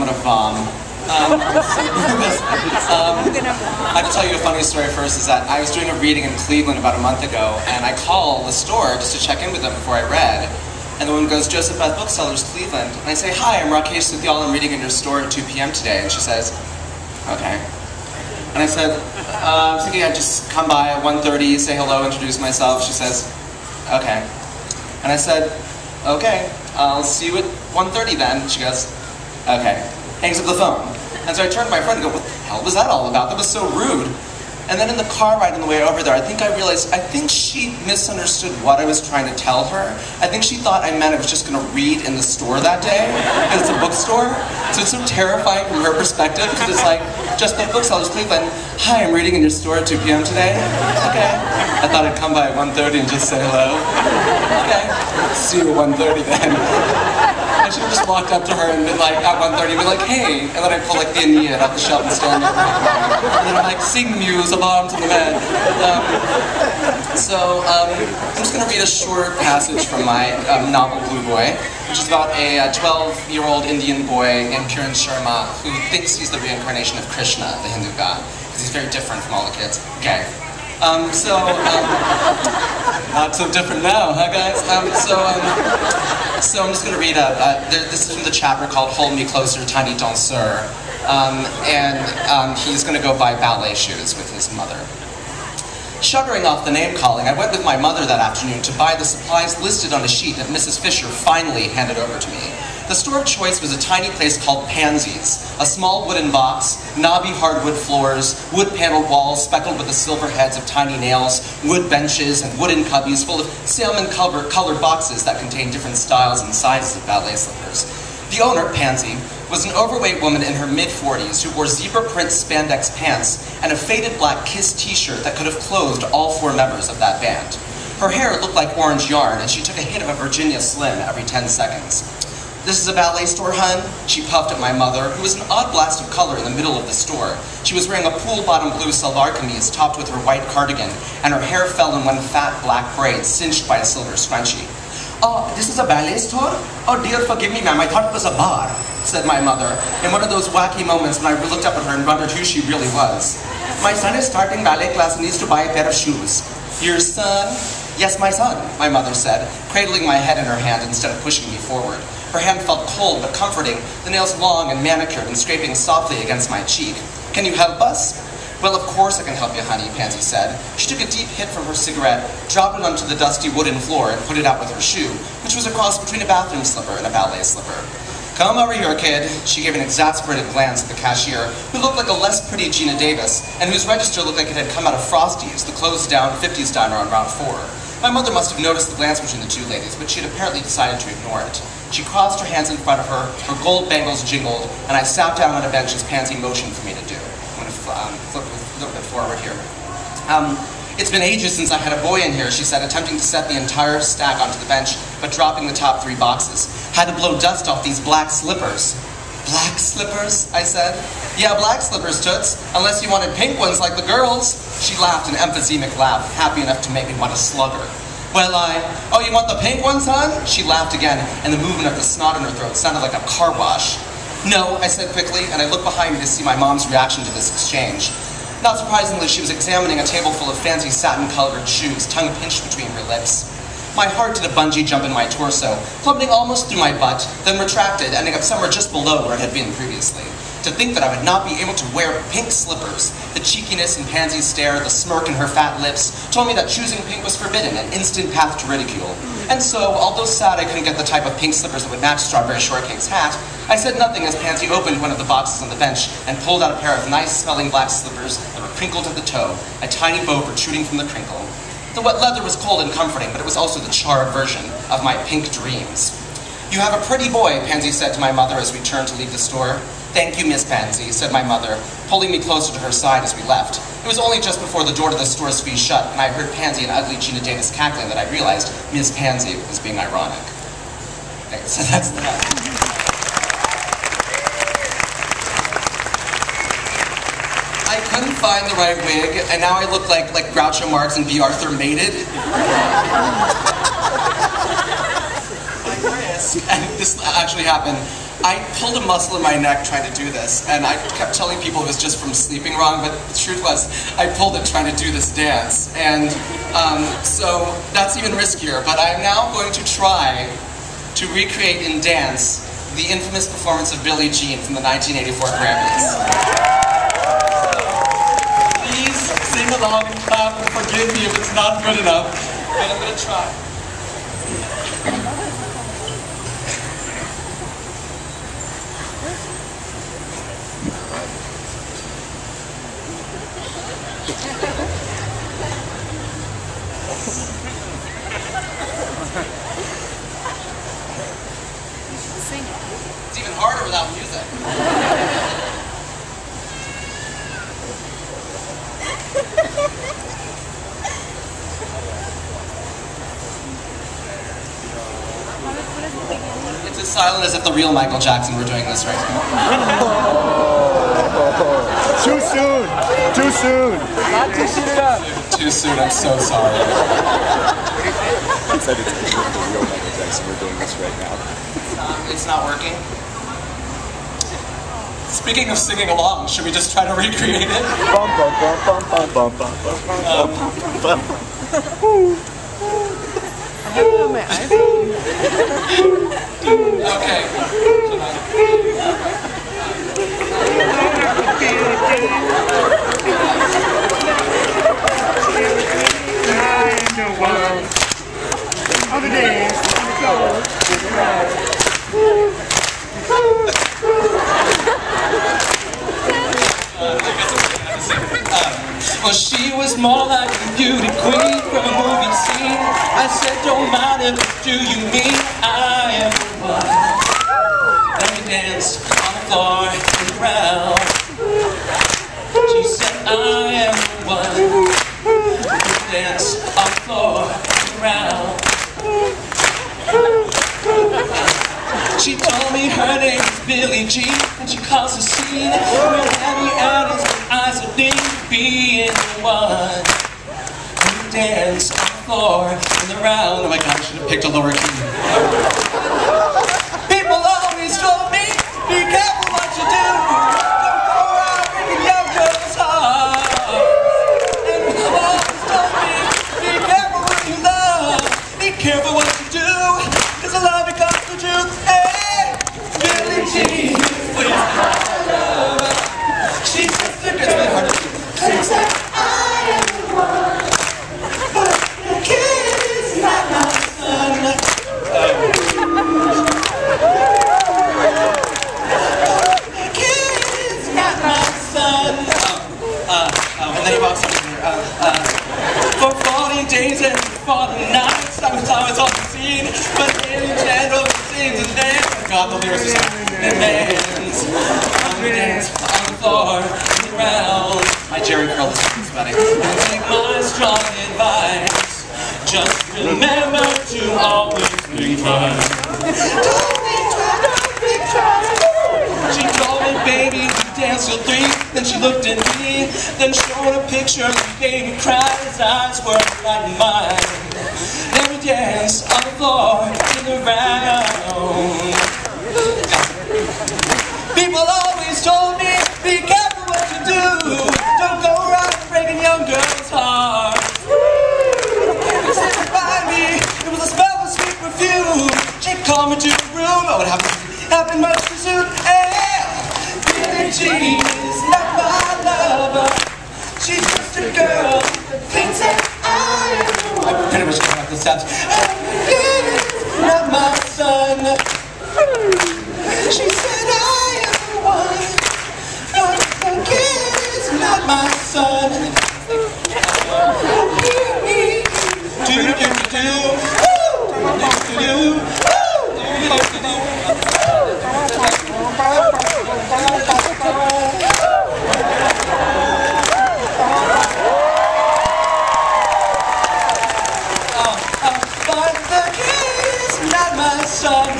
gonna vom. I have to tell you a funny story first, is that I was doing a reading in Cleveland about a month ago, and I call the store just to check in with them before I read. And the woman goes, Joseph Beth Booksellers, Cleveland. And I say, hi, I'm Rakesh, Satyal, I'm reading in your store at 2 p.m. today. And she says, okay. And I said, I was thinking I'd just come by at 1:30, say hello, introduce myself. She says, okay. And I said, okay, I'll see you at 1:30 then. She goes, okay. Hangs up the phone. And so I turned to my friend and go, what the hell was that all about? That was so rude. And then in the car ride on the way over there, I think I realized, I think she misunderstood what I was trying to tell her. I think she thought I meant I was just going to read in the store that day, because it's a bookstore. So it's so terrifying from her perspective, because it's like, just the Booksellers, Cleveland, hi, I'm reading in your store at 2 p.m. today. Okay. I thought I'd come by at 1:30 and just say hello. Okay. See you at 1:30 then. I should have just walked up to her and been like, at 1:30, be like, hey, and then I'd pull like the Aeneid off the shelf and stand up. And then I'm like, sing muse, a bomb to the men. I'm just going to read a short passage from my novel Blue Boy, which is about a 12-year-old Indian boy named Kiran Sharma who thinks he's the reincarnation of Krishna, the Hindu god, because he's very different from all the kids. Okay. Not so different now, huh guys? So I'm just going to read this is from the chapter called Hold Me Closer, Tiny Danseur. He's going to go buy ballet shoes with his mother. Shuddering off the name-calling, I went with my mother that afternoon to buy the supplies listed on a sheet that Mrs. Fisher finally handed over to me. The store of choice was a tiny place called Pansy's, a small wooden box, knobby hardwood floors, wood-paneled walls speckled with the silver heads of tiny nails, wood benches, and wooden cubbies full of salmon-colored boxes that contained different styles and sizes of ballet slippers. The owner, Pansy, was an overweight woman in her mid-40s who wore zebra-print spandex pants and a faded black Kiss t-shirt that could have clothed all 4 members of that band. Her hair looked like orange yarn, and she took a hit of a Virginia Slim every 10 seconds. This is a ballet store, hun? She puffed at my mother, who was an odd blast of color in the middle of the store. She was wearing a pool-bottom blue salwar kameez topped with her white cardigan, and her hair fell in one fat black braid cinched by a silver scrunchie. Oh, this is a ballet store? Oh dear, forgive me, ma'am, I thought it was a bar, said my mother, in one of those wacky moments when I looked up at her and wondered who she really was. My son is starting ballet class and needs to buy a pair of shoes. Your son? Yes, my son, my mother said, cradling my head in her hand instead of pushing me forward. Her hand felt cold but comforting, the nails long and manicured and scraping softly against my cheek. Can you help us? Well, of course I can help you, honey, Pansy said. She took a deep hit from her cigarette, dropped it onto the dusty wooden floor, and put it out with her shoe, which was a cross between a bathroom slipper and a ballet slipper. Come over here, kid. She gave an exasperated glance at the cashier, who looked like a less pretty Gina Davis, and whose register looked like it had come out of Frosty's, the closed-down 50s diner on Route 4. My mother must have noticed the glance between the two ladies, but she had apparently decided to ignore it. She crossed her hands in front of her, her gold bangles jingled, and I sat down on a bench as Pansy motioned for me to do. I'm going to flip a little bit forward here. It's been ages since I had a boy in here, she said, attempting to set the entire stack onto the bench, but dropping the top 3 boxes. Had to blow dust off these black slippers. Black slippers? I said. Yeah, black slippers, Toots, unless you wanted pink ones like the girls. She laughed an emphysemic laugh, happy enough to make me want to slug her. Well, oh, you want the pink ones, hon? She laughed again, and the movement of the snot in her throat sounded like a car wash. No, I said quickly, and I looked behind me to see my mom's reaction to this exchange. Not surprisingly, she was examining a table full of fancy satin-colored shoes, tongue pinched between her lips. My heart did a bungee jump in my torso, plummeting almost through my butt, then retracted, ending up somewhere just below where it had been previously. To think that I would not be able to wear pink slippers, the cheekiness in Pansy's stare, the smirk in her fat lips, told me that choosing pink was forbidden, an instant path to ridicule. And so, although sad I couldn't get the type of pink slippers that would match Strawberry Shortcake's hat, I said nothing as Pansy opened one of the boxes on the bench and pulled out a pair of nice-smelling black slippers that were crinkled at the toe, a tiny bow protruding from the crinkle. The wet leather was cold and comforting, but it was also the charred version of my pink dreams. You have a pretty boy, Pansy said to my mother as we turned to leave the store. Thank you, Miss Pansy, said my mother, pulling me closer to her side as we left. It was only just before the door to the store squeezed shut, and I heard Pansy and ugly Gina Davis cackling that I realized Miss Pansy was being ironic. Okay, so that's that. I couldn't find the right wig, and now I look like Groucho Marx and B. Arthur mated. risk, and this actually happened. I pulled a muscle in my neck trying to do this, and I kept telling people it was just from sleeping wrong, but the truth was, I pulled it trying to do this dance. And so that's even riskier, but I'm now going to try to recreate in dance the infamous performance of Billie Jean from the 1984 Grammys. Please sing along and clap and forgive me if it's not good enough, but I'm going to try. It's even harder without music. It's as silent as if the real Michael Jackson were doing this right now. Too soon! Too soon! Not too soon up. Too soon, I'm so sorry. I said it's the real Michael Jackson, we're doing this right now. It's not working. Speaking of singing along, should we just try to recreate it? Bum, bum, bum, bum, bum, bum, bum, bum, bum, bum. I have it on my iPhone. Okay. All the days. Well, she was more like a beauty queen from a movie scene. I said, don't mind if do you mean I am the one? Let me dance on the floor and around. She said, I am the one. Let me dance on the floor and around. She told me her name is Billie Jean, and she calls the scene real heavy and his eyes are deep, being the one who dance on the floor and around. Oh my God, I should have picked a lower key. People always told me, be careful what you do. Don't go around breaking young girls' hearts. And people always told me, be careful what you love. Be careful what you do, cause a love becomes the truth. Hey, Billie Jean with my love. She's just a girl, it's really hard to do. Claims that I am the one, but the kid is not my son. The kid is not my son. And then he walks over here. For 40 days and 40 nights, I was always on the scene, but then you gentle sings and dance. God, the lyrics are so and dance. Dance on the floor and around. My Jerry curl is sweating. Take my strong advice. Just remember to always think twice. Don't think twice, don't think twice. She told me, baby, you dance till 3. Then she looked at me, then showed a picture and gave me cry. His eyes were like mine. Then we dance on the floor and around. People always told me, be careful what you do. Don't go around breaking young girls' hearts. They said by me, it was a spell of sweet perfume. She called me to the room. Oh, it happened much too soon. Hey, Billie Jean is not my lover. She's just a girl that thinks that I am the one. I pretty much got off the steps. It's not my son. She said I am the one, but the kid is not my son. But the kid is not my son.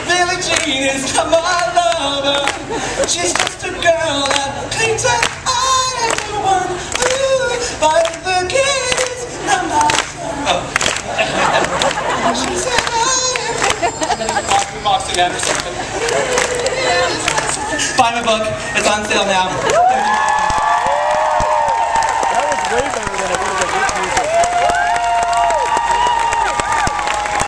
Billie Jean is not my lover. She's just a girl that thinks that I am the one. But the kid is not my son. again or something. Buy my book. It's on sale now.